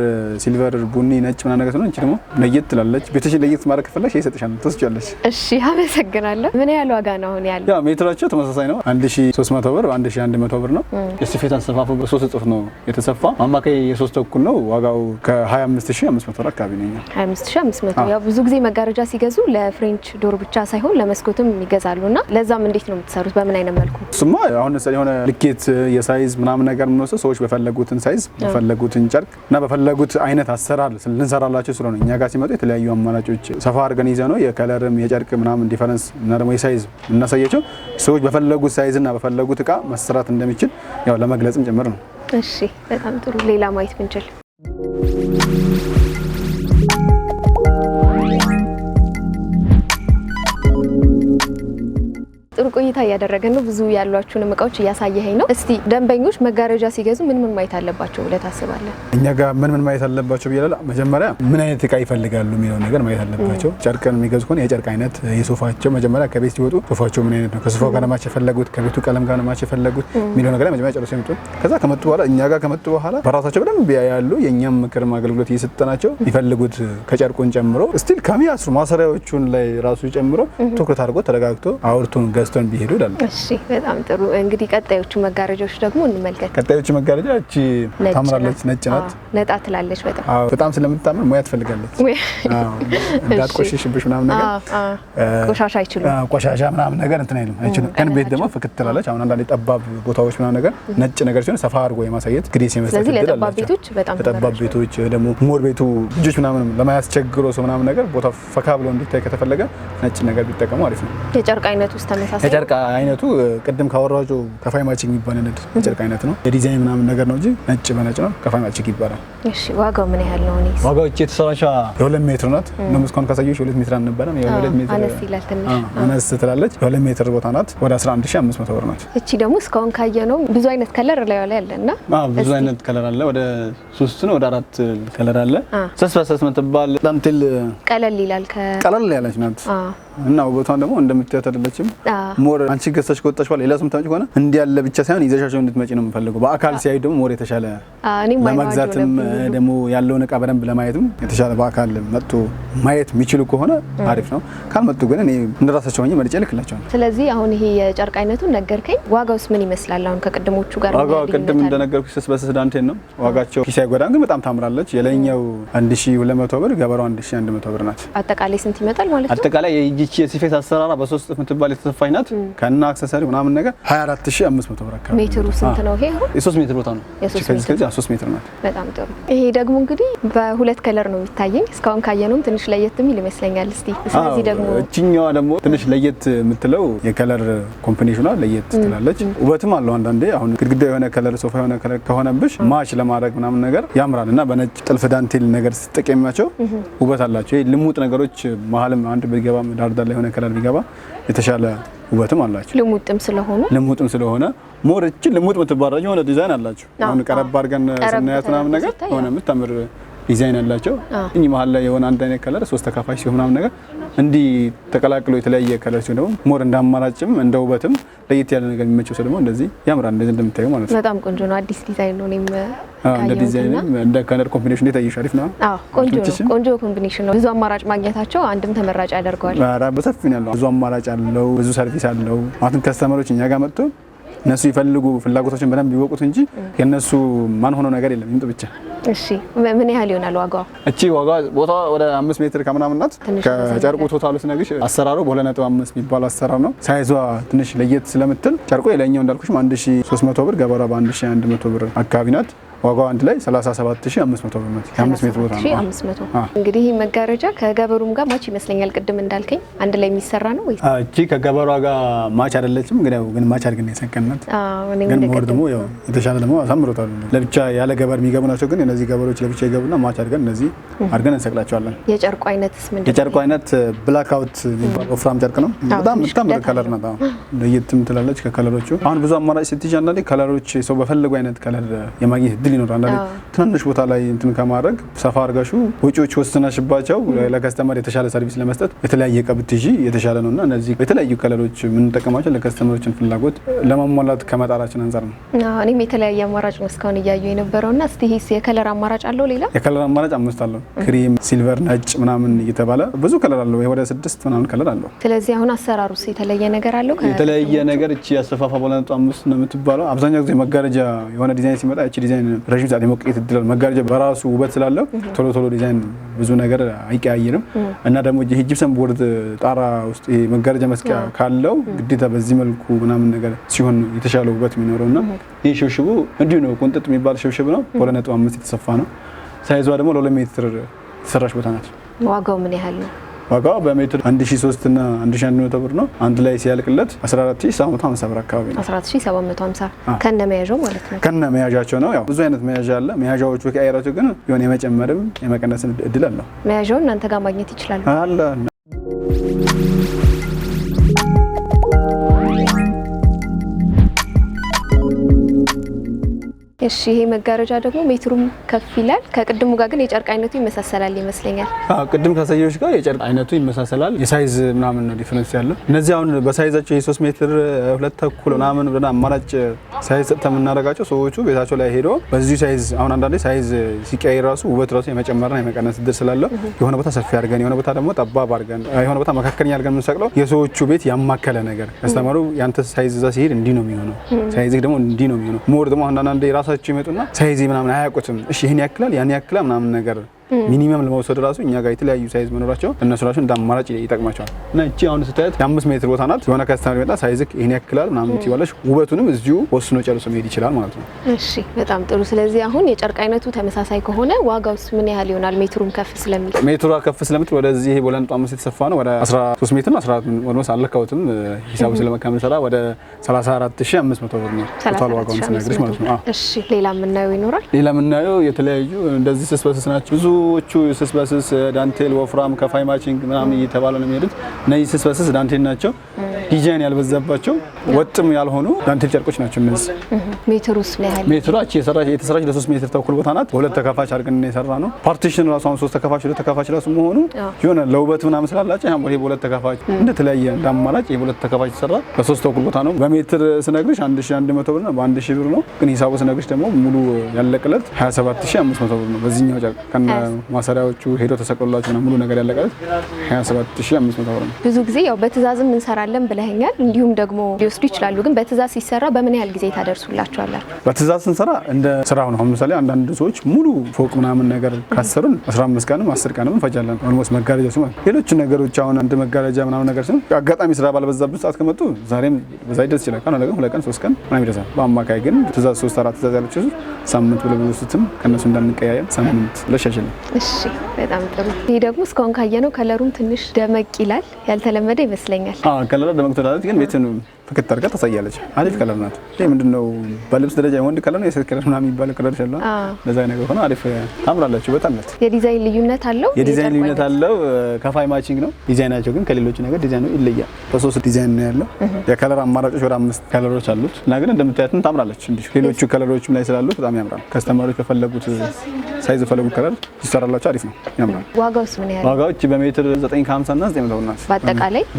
ሲልቨር፣ ቡኒ፣ ነጭ ምናምን ነገር ነው። እንቺ ደግሞ ለየት ትላለች። ቤትሽን ለየት ማድረግ ከፈለግሽ ይሰጥሻል፣ ትወስጃለሽ። እሺ አመሰግናለሁ። ምን ያህል ዋጋ ነው አሁን ያለው? ያው ሜትራቸው ተመሳሳይ ነው። 1300 ብር፣ 1100 ብር ነው። የስፌት አሰፋፉ በ3 እጥፍ ነው የተሰፋ። አማካይ የ3 ተኩል ነው። ዋጋው ከ25500 ብር አካባቢ ነው። 25500 ያው ብዙ ጊዜ መጋረጃ ሲገዙ ለፍሬንች ዶር ብቻ ሳይሆን ለመስኮትም ይገዛሉና ለዛም እንዴት ነው የምትሰሩት? በምን አይነት መልኩ? እሱማ አሁን የሆነ ልኬት የሳይዝ ምናምን ነገር የምንወስደው ሰዎች በፈለጉትን ሳይዝ በፈለጉትን ጨርቅ እና በፈለጉት አይነት አሰራር ልንሰራላቸው ስለሆነ እኛ ጋር ሲመጡ የተለያዩ አማራጮች ሰፋ አድርገን ይዘ ነው የከለርም የጨርቅ ምናምን ዲፈረንስ እና ደግሞ የሳይዝ እናሳያቸው። ሰዎች በፈለጉት ሳይዝ እና በፈለጉት እቃ መሰራት እንደሚችል ያው ለመግለጽም ጭምር ነው። እሺ በጣም ጥሩ። ሌላ ማየት ብንችል ጥሩ ቆይታ እያደረገን ነው። ብዙ ያሏችሁንም እቃዎች እያሳየኸኝ ነው። እስቲ ደንበኞች መጋረጃ ሲገዙ ምን ማየት አለባቸው ብለህ ታስባለህ? እኛ ጋር ምን ማየት አለባቸው ብያለሁ። መጀመሪያ ምን አይነት እቃ ይፈልጋሉ የሚለው ነገር ማየት አለባቸው። ጨርቅን የሚገዙ ከሆነ የጨርቅ አይነት፣ የሶፋቸው መጀመሪያ ከቤት ሲወጡ ሶፋቸው ምን አይነት ነው፣ ከሶፋው ጋር ማች የፈለጉት፣ ከቤቱ ቀለም ጋር ማች የፈለጉት የሚለው ነገር መጀመሪያ ጨርሰው ይመጡ። ከዛ ከመጡ በኋላ እኛ ጋር ከመጡ በኋላ በራሳቸው በደንብ ያያሉ። የኛም ምክር አገልግሎት እየሰጠናቸው ይፈልጉት ከጨርቁን ጨምሮ ስቲል ከሚያስሩ ማሰሪያዎቹን ላይ ራሱ ጨምሮ ትኩረት አድርጎ ተረጋግቶ አውርቱን ገዝቶን ቢሄዱ ይላል። እሺ በጣም ጥሩ። እንግዲህ ቀጣዮቹ መጋረጃዎች ደግሞ እንመልከት። ቀጣዮቹ መጋረጃ እቺ ታምራለች፣ ነጭ ናት፣ ነጣ ትላለች። በጣም ስለምታምር ሙያ ትፈልጋለች። እንዳትቆሽሽብሽ ምናምን ነገር ቆሻሻ አይችሉም፣ ቆሻሻ ምናምን ነገር እንትን አይችሉም። ግን ቤት ደግሞ ፍክት ትላለች። አሁን አንዳንዴ ጠባብ ቦታዎች ምናምን ነገር ነጭ ነገር ሲሆን ሰፋ አድርጎ የማሳየት ግሬስ የመስጠት ስለዚህ ለጠባብ ቤቶች በጣም ለጠባብ ቤቶች ደግሞ ሞር ቤቱ ልጆች ምናምን ለማያስቸግሮ ሰው ምናምን ነገር ቦታ ፈካ ብሎ እንዲታይ ከተፈለገ ነጭ ነገር ቢጠቀሙ አሪፍ ነው። የጨርቅ አይነቱ ውስጥ ተመሳሳይ የጨርቅ አይነቱ ቅድም ካወራቸው ከፋይ ማቺንግ የሚባል አይነት የጨርቅ አይነት ነው። የዲዛይን ምናምን ነገር ነው እንጂ ነጭ በነጭ ነው። ከፋይ ማቺንግ ይባላል። እሺ ዋጋው ምን ያህል ነው? እኔስ ዋጋው እቺ የተሰራችው የ2 ሜትር ናት። ነው እስካሁን ካሳየሁሽ 2 ሜትር አልነበረም። የ2 ሜትር አነስ ይላል ትንሽ አነስ ትላለች። የ2 ሜትር ቦታ ናት። ወደ 11500 ብር ናት። እቺ ደግሞ እስካሁን ካየነው ብዙ አይነት ከለር ላይ አለና ብዙ አይነት ከለር አለ። ወደ 3 ነው ወደ 4 ከለር አለ። ሰስ በሰስ የምትባል ዳንቴል ቀለል ይላል። ቀለል ያለች ናት። እና ውበቷን ደግሞ እንደምትያት አይደለችም። ሞር አንቺ ገዝተሽ ከወጣሽ በኋላ ሌላ ሰው የምታመጪ ከሆነ እንዲህ ያለ ብቻ ሳይሆን ይዘሻቸው እንድትመጪ ነው የምፈልገው። በአካል ሲያዩ ደግሞ ሞር የተሻለ ለመግዛትም ደግሞ ያለውን እቃ በደንብ ለማየትም የተሻለ በአካል መጥቶ ማየት የሚችሉ ከሆነ አሪፍ ነው። ካልመጡ ግን እኔ እንደራሳቸው ሆኜ መርጬ ልክላቸዋለሁ። ስለዚህ አሁን ይሄ የጨርቅ አይነቱን ነገርከኝ። ዋጋውስ ምን ይመስላል? አሁን ከቅድሞቹ ጋር ዋጋው ቅድም እንደነገርኩሽ ስስ በስስ ዳንቴል ነው ዋጋቸው። ኪስ አይጎዳም ግን በጣም ታምራለች። የላይኛው 1200 ብር፣ ገበራው 1100 ብር ናት። አጠቃላይ ስንት ይመጣል ማለት ነው? አጠቃላይ የጂጂ የሲፌት አሰራራ በ3 ጥፍ የምትባል የተሰፋኝ ናት ከና አክሰሰሪ ምናምን ነገር 24500 ብር አካባቢ። ሜትሩ ስንት ነው? ይሄ የ3 ሜትር ቦታ ነው። ከዚህ 3 ሜትር ናት። በጣም ጥሩ። ይሄ ደግሞ እንግዲህ በሁለት ከለር ነው የሚታየኝ። እስካሁን ካየነውም ትንሽ ለየት የሚል ይመስለኛል። እስቲ ስለዚህ ደግሞ እቺኛዋ ደግሞ ትንሽ ለየት የምትለው የከለር ኮምቢኔሽኗ ለየት ትላለች። ውበትም አለው። አንዳንዴ አሁን ግድግዳ የሆነ ከለር ሶፋ የሆነ ከለር ከሆነብሽ ማች ለማድረግ ምናምን ነገር ያምራል እና በነጭ ጥልፍ ዳንቴል ነገር ስትጠቀሚያቸው ውበት አላቸው። ይሄ ልሙጥ ነገሮች መሀልም አንድ ቢገባ ዳርዳር ላይ የሆነ ከለር ቢገባ የተሻለ ውበትም አላቸው። ልሙጥም ስለሆነ ሞር እቺ ልሙጥ የምትባረው የሆነ ዲዛይን አላቸው። አሁን ቀረብ አድርገን ስናያት ምናምን ነገር ሆነ የምታምር ዲዛይን ያላቸው እኚህ መሀል ላይ የሆነ አንድ አይነት ከለር 3 ተካፋይ ሲሆን ምናምን ነገር እንዲህ ተቀላቅሎ የተለያየ ከለር ሲሆን ደግሞ ሞር እንዳማራጭም እንደ ውበትም ለየት ያለ ነገር የሚመቸው ሰው ደግሞ እንደዚህ ያምራል። እንደዚህ እንደምታዩ ማለት ነው። በጣም ቆንጆ ነው። አዲስ ዲዛይን ነው። እኔም እንደ ዲዛይንም እንደ ከለር ኮምቢኔሽን የታየሽ አሪፍ ነው። ቆንጆ ነው። ቆንጆ ኮምቢኔሽን ነው። ብዙ አማራጭ ማግኘታቸው አንድም ተመራጭ ያደርገዋል። በሰፊ ነው ያለው። ብዙ አማራጭ አለው። ብዙ ሰርቪስ አለው። አሁን ከስተመሮች እኛ ጋር መጥቶ እነሱ ይፈልጉ ፍላጎቶችን በደንብ ይወቁት እንጂ የነሱ ማን ሆኖ ነገር የለም። ይምጡ ብቻ። እሺ ምን ያህል ይሆናል ዋጋው? እቺ ዋጋው ቦታው ወደ 5 ሜትር ከምናምን ናት። ከጨርቁ ቶታሉ ስነግርሽ አሰራሩ በ2.5 የሚባል አሰራር ነው። ሳይዟ ትንሽ ለየት ስለምትል ጨርቁ የላይኛው እንዳልኩሽ 1300 ብር፣ ገበራ በ1100 ብር አካባቢ ናት። ዋጋው አንድ ላይ 37500 ብር ነው። የ5 ሜትር ቦታ ነው። 500 እንግዲህ ይሄ መጋረጃ ከገበሩም ጋር ማች ይመስለኛል። ቅድም እንዳልከኝ አንድ ላይ የሚሰራ ነው ወይ? እቺ ከገበሯ ጋር ማች አይደለችም፣ ግን ማች አድርገን የሰቀናት። ግን ሞር ደግሞ ያው የተሻለ ደግሞ አሳምሮታል። ለብቻ ያለ ገበር የሚገቡ ናቸው። ግን እነዚህ ገበሮች ለብቻ ይገቡና ማች አድርገን እነዚህ አድርገን እንሰቅላቸዋለን። የጨርቁ አይነትስ ምንድነው? የጨርቁ አይነት ብላክ አውት የሚባል ወፍራም ጨርቅ ነው። በጣም የምታምር ከለር ናት። ለየትም ትላለች ከከለሮቹ። አሁን ብዙ አማራጭ ስትይዥ አንዳንዴ ከለሮች ሰው በፈለጉ አይነት ከለር የማግኘት እድል ይኖራል። አንዳንዴ ትናንሽ ቦታ ላይ እንትን ከማድረግ ሰፋ አድርጋሹ ወጪዎች ወስነሽባቸው ለከስተመር የተሻለ ሰርቪስ ለመስጠት የተለያየ እቃ ብትይዢ የተሻለ ነውና እነዚህ የተለያዩ ከለሮች የምንጠቀማቸው ለከስተመሮችን ፍላጎት ለማሟላት ከመጣራችን አንፃር ነው። እኔም የተለያየ አማራጭ ነው እስካሁን እያዩ የነበረውና እስቲ ይሄስ የከለር አማራጭ አለው? ሌላ የከለር አማራጭ 5 አለው። ክሪም፣ ሲልቨር፣ ነጭ ምናምን እየተባለ ብዙ ከለር አለው። ወደ 6 ምናምን ከለር አለው። ስለዚህ አሁን አሰራሩስ የተለያየ ነገር አለው? የተለያየ ነገር እቺ ያሰፋፋ በለነጡ 5 ነው የምትባለው። አብዛኛው ጊዜ መጋረጃ የሆነ ዲዛይን ሲመጣ እቺ ዲዛይን ረጅም ሰዓት የመቆየት እድል መጋረጃ በራሱ ውበት ስላለው ቶሎ ዲዛይን ብዙ ነገር አይቀያየርም እና ደግሞ ጂፕሰም ቦርድ ጣራ ውስጥ መጋረጃ መስቀያ ካለው ግዴታ በዚህ መልኩ ምናምን ነገር ሲሆን የተሻለ ውበት የሚኖረውና ይህ ሽብሽቡ እንዲሁ ነው። ቁንጥጥ የሚባል ሽብሽብ ነው። በ2.5 የተሰፋ ነው። ሳይዟ ደግሞ ለ2 ሜትር የተሰራች ቦታ ናት። ዋጋው ምን ያህል ነው? ዋጋው በሜትር 1300 እና 1100 ብር ነው። አንድ ላይ ሲያልቅለት 14750 ብር አካባቢ ነው። 14750 ከነ መያዣው ማለት ነው። ከነ መያዣቸው ነው። ያው ብዙ አይነት መያዣ አለ። መያዣዎቹ ከአይራቸው ግን የሆነ የመጨመርም የመቀነስም እድል አለው። መያዣውን እናንተ ጋር ማግኘት ይችላሉ አለ። እሺ ይሄ መጋረጃ ደግሞ ሜትሩም ከፍ ይላል። ከቅድሙ ጋር ግን የጨርቅ አይነቱ ይመሳሰላል ይመስለኛል። ቅድም ካሳየሁሽ ጋር የጨርቅ አይነቱ ይመሳሰላል። የሳይዝ ምናምን ነው ዲፈረንስ ያለው። እነዚህ አሁን በሳይዛቸው የ3 ሜትር 2 ተኩል ምናምን ብለን አማራጭ ሳይዝ የምናደርጋቸው ሰዎቹ ቤታቸው ላይ ሄደው በዚህ ሳይዝ አሁን አንዳንዴ ሳይዝ ሲቀያየር ራሱ ውበት ራሱ የመጨመርና የመቀነስ እድል ስላለው የሆነ ቦታ ሰፊ አድርገን የሆነ ቦታ ደግሞ ጠባብ አድርገን የሆነ ቦታ መካከለኛ አድርገን የምንሰቅለው የሰዎቹ ቤት ያማከለ ነገር ከስተመሩ ያንተ ሳይዝ እዛ ሲሄድ እንዲህ ነው የሚሆነው፣ ሳይዝ ደግሞ እንዲህ ነው የሚሆነው። ሞር ደግሞ አንዳንዴ ራሳቸው ይመጡና ሳይዝ ምናምን አያውቁትም። እሺ ይሄን ያክላል ያን ያክላል ምናምን ነገር ሚኒመም ለመውሰድ ራሱ እኛ ጋር የተለያዩ ሳይዝ መኖራቸው እነሱ ራሱ እንደ አማራጭ ይጠቅማቸዋል። እና እቺ አሁን ስታያት የ5 ሜትር ቦታ ናት። የሆነ ከስተመር ይመጣ ሳይዝክ ይሄን ያክላል ምናምን ትይዋለሽ። ውበቱንም እዚሁ ወስኖ ጨርሶ መሄድ ይችላል ማለት ነው። እሺ በጣም ጥሩ። ስለዚህ አሁን የጨርቅ አይነቱ ተመሳሳይ ከሆነ ዋጋውስ ምን ያህል ይሆናል? ሜትሩም ከፍ ስለሚል ሜትሩ ከፍ ስለምትል ወደዚህ ይሄ በ2.5 የተሰፋ ነው። ወደ 13 ሜትር 14 ወርመስ አለካውትም ሂሳቡ ስለመካመል ሰራ ወደ 34500 ብር ነው ቶታል ዋጋውን ስነግርሽ ማለት ነው። እሺ ሌላ የምናየው ይኖራል? ሌላ የምናየው የተለያዩ እንደዚህ ስስ በስስ ናቸው። ብዙዎቹ ስስ በስስ ዳንቴል ወፍራም ከፋይ ማቺንግ ምናምን እየተባለ ነው የሚሄዱት። እነዚህ ስስ በስስ ዳንቴል ናቸው። ዲዛይን ያልበዛባቸው ወጥም ያልሆኑ ዳንቴል ጨርቆች ናቸው እነዚህ። ሜትሩስ ላይ ያለ ሜትሯች የተሰራች ለ3 ሜትር ተኩል ቦታ ናት። በሁለት ተካፋች አድርገን የሰራ ነው። ፓርቲሽን ራሱ አሁን 3 ተካፋች 2 ተካፋች ራሱ መሆኑ የሆነ ለውበት ምናምን ስላላቸው ያው በሁለት ተካፋች እንደተለያየ እንዳማራጭ የሁለት ተካፋች ተሰራ ለ3 ተኩል ቦታ ነው። በሜትር ስነግርሽ 1100 ብር ነው፣ በ1000 ብር ነው። ግን ሂሳቡ ስነግርሽ ደግሞ ሙሉ ያለቀለት 27500 ብር ነው። በዚህኛው ጨርቅ ከነ ማሰሪያዎቹ ሄዶ ተሰቅሎላቸው ሙሉ ነገር ያለቀለት 27500 ብር ነው። ብዙ ጊዜ ያው በትዕዛዝም እንሰራለን ብለኸኛል። እንዲሁም ደግሞ ሊወስዱ ይችላሉ። ግን በትዕዛዝ ሲሰራ በምን ያህል ጊዜ ታደርሱላቸዋላችሁ? በትዕዛዝ ስንሰራ እንደ ስራው ነው። ለምሳሌ አንዳንድ ሰዎች ሙሉ ፎቅ ምናምን ነገር ካሰሩን 15 ቀንም 10 ቀንም እንፈጃለን። ኦልሞስት መጋረጃ ሲሆን ሌሎች ነገሮች አሁን አንድ መጋረጃ ምናምን ነገር ሲሆን አጋጣሚ ስራ ባልበዛበት ሰዓት ከመጡ ዛሬም በዛ ይደርስ ይችላል። ካሁን ነገር 2 ቀን 3 ቀን ምናምን ይደርሳል። በአማካይ ግን ትዕዛዝ 3-4 ትዕዛዝ ያለችው ሳምንት ብለው ቢወስዱትም ከነሱ እንዳንቀያየም ሳምንት ለሻሽል። እሺ በጣም ጥሩ። ይሄ ደግሞ እስካሁን ካየነው ከለሩም ትንሽ ደመቅ ይላል። ያልተለመደ ይመስለኛል። ከለሩ ደመቅ ትላለች፣ ግን ቤትን ፍክት አድርጋ ታሳያለች። አሪፍ ከለር ናት። ይሄ ምንድነው በልብስ ደረጃ የወንድ ከለር ነው የሴት ከለር ምናምን የሚባል ከለር ይችላል። ለዛ ነገር ሆነ አሪፍ ታምራላችሁ። በጣም ናት። የዲዛይን ልዩነት አለው። ከፋይ ማቺንግ ነው ዲዛይናቸው፣ ግን ከሌሎች ነገር ዲዛይኑ ይለያል። በ3 ዲዛይን ነው ያለው። የከለር አማራጮች ወደ 5 ከለሮች አሉት እና ግን እንደምታያት ታምራለች። እንዲሁ ሌሎቹ ከለሮችም ላይ ስላሉ በጣም ያምራል። ከስተመሮች ከፈለጉት ሳይዝ ፈለጉት ከለር ይሰራላችሁ። አሪፍ ነው፣ ያምራል። ዋጋውስ ምን ያህል? ዋጋዎች በሜትር 950 እና 900 ብር ናቸው።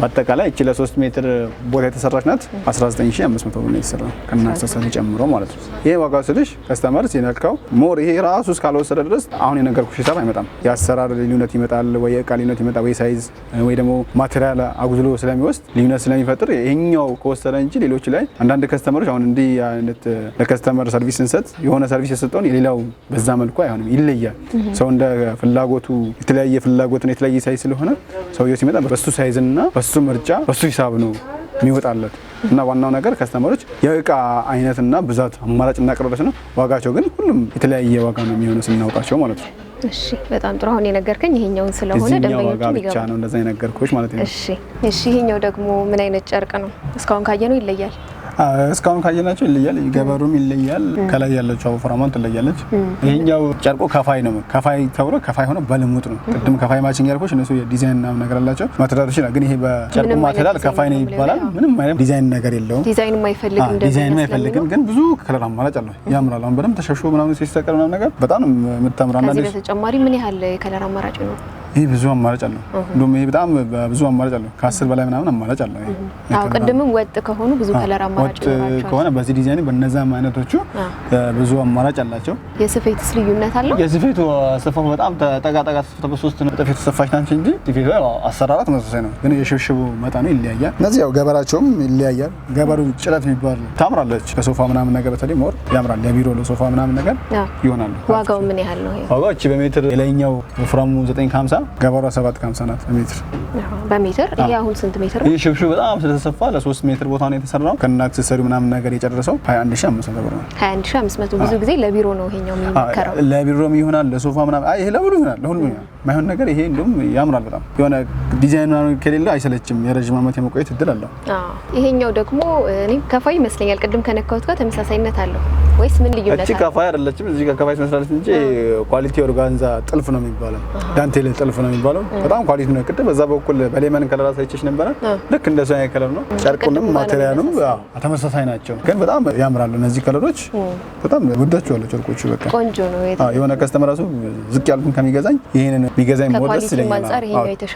በአጠቃላይ እቺ ለ3 ሜትር ቦታ የተሰራች ናት 19500 ብር ነው የተሰራው ከና አክሰሰሪ ጨምሮ ማለት ነው። ይሄ ዋጋው ስልሽ ከስተመር ሲነካው ሞር ይሄ ራሱ እስካልወሰደ ድረስ አሁን የነገርኩሽ ሂሳብ አይመጣም። የአሰራር ልዩነት ይመጣል፣ ወይ የእቃ ልዩነት ይመጣል፣ ወይ ሳይዝ ወይ ደግሞ ማቴሪያል አጉዝሎ ስለሚወስድ ልዩነት ስለሚፈጥር ይሄኛው ከወሰደ እንጂ ሌሎች ላይ አንዳንድ ከስተመሮች አሁን እንዲህ አይነት ለከስተመር ሰርቪስ እንሰጥ የሆነ ሰርቪስ የሰጠውን የሌላው በዛ መልኩ አይሆንም፣ ይለያል። ሰው እንደ ፍላጎቱ የተለያየ ፍላጎቱን የተለያየ ሳይዝ ስለሆነ ሰውየው ሲመጣ በሱ ሳይዝና በሱ ምርጫ በሱ ሂሳብ ነው የሚወጣለት እና ዋናው ነገር ከስተመሮች የእቃ አይነትና ብዛት አማራጭ እናቀርበች ነው። ዋጋቸው ግን ሁሉም የተለያየ ዋጋ ነው የሚሆነው ስናውቃቸው ማለት ነው። እሺ በጣም ጥሩ። አሁን የነገርከኝ ይሄኛውን ስለሆነ ደንበኞቹ ብቻ ነው እንደዛ የነገርኩሽ ማለት ነው። እሺ ይሄኛው ደግሞ ምን አይነት ጨርቅ ነው? እስካሁን ካየነው ይለያል። እስካሁን ካየናቸው ይለያል። ገበሩም ይለያል። ከላይ ያለችው ወፍራማን ትለያለች። ይሄኛው ጨርቆ ከፋይ ነው። ከፋይ ተብሎ ከፋይ ሆኖ በልሙጥ ነው። ቅድም ከፋይ ማቺንግ ያልኩሽ እነሱ የዲዛይን ነገር አላቸው ማተሪያሎች ነው። ግን ይሄ በጨርቁ ማተሪያል ከፋይ ነው ይባላል። ምንም አይነት ዲዛይን ነገር የለውም። ዲዛይን የማይፈልግም ግን ብዙ ከለር አማራጭ አለው። ያምራል። አሁን በደንብ ተሸሽቦ ምናምን ሲስተቀር ምናምን ነገር በጣም ነው የምታምራና ከዚህ በተጨማሪ ምን ያህል የከለር አማራጭ ነው? ይሄ ብዙ አማራጭ አለው። እንደውም ይሄ በጣም ብዙ አማራጭ አለው። ከ10 በላይ ምናምን አማራጭ አለው። አዎ ቅድምም ወጥ ከሆኑ ብዙ ከለር አማራጭ ከሆነ በዚህ ዲዛይን በእነዛም አይነቶቹ ብዙ አማራጭ አላቸው። የስፌትስ ልዩነት አለው? የስፌቱ አሰፋፉ በጣም ጠቃጠቃ በ3 ነጥብ የተሰፋች ናት እንጂ ስፌቱ አሰራራት ተመሳሳይ ነው፣ ግን የሽብሽቡ መጠኑ ይለያያል። እነዚህ ያው ገበራቸውም ይለያያል። ገበሩ ጭረት የሚባል ታምራለች። ከሶፋ ምናምን ነገር በተለይ ሞር ያምራል። የቢሮ ለሶፋ ምናምን ነገር ይሆናል። ዋጋው ምን ያህል ነው? ዋጋው እቺ በሜትር የላይኛው ወፍራሙ 950 ገበሯ 750 ናት በሜትር። ይሄ አሁን ስንት ሜትር ነው? ይሄ ሽብሽቡ በጣም ስለተሰፋ ለ3 ሜትር ቦታ ነው የተሰራው ከና አክሰሰሪ ምናምን ነገር የጨረሰው 21500 ብር ነው። 21500 ብዙ ጊዜ ለቢሮ ነው ይሄኛው የሚመከረው። ለቢሮም ይሆናል ለሶፋ ምናምን። አይ ይሄ ለሁሉ ይሆናል፣ ለሁሉ ይሆናል። ማይሆን ነገር ይሄ እንደውም ያምራል በጣም የሆነ ዲዛይን ምናምን ከሌለ አይሰለችም። የረጅም ዓመት የመቆየት እድል አለው። ይሄኛው ደግሞ እኔ ከፋይ ይመስለኛል ቅድም ከነካሁት ጋር ተመሳሳይነት አለው ወይስ ምን ልዩነት አለው? እቺ ከፋይ አይደለችም። እዚህ ጋር ከፋይ ትመስላለች እንጂ ኳሊቲ ኦርጋንዛ ጥልፍ ነው የሚባለው፣ ዳንቴል ጥልፍ ነው የሚባለው። በጣም ኳሊቲ ነው። ቅድም በዛ በኩል በሌመን ከለር አሳይቼሽ ነበረ። ልክ እንደዛ አይነት ከለር ነው። ጨርቁንም ማቴሪያሉም ተመሳሳይ ናቸው፣ ግን በጣም ያምራሉ። እነዚህ ከለሮች በጣም ወዳቸዋለሁ። ጨርቆቹ በቃ ቆንጆ ነው። የሆነ ከስተመር ራሱ ዝቅ ያልኩን ከሚገዛኝ ይሄንን ቢገዛኝ ሞር ደስ ይለኛል።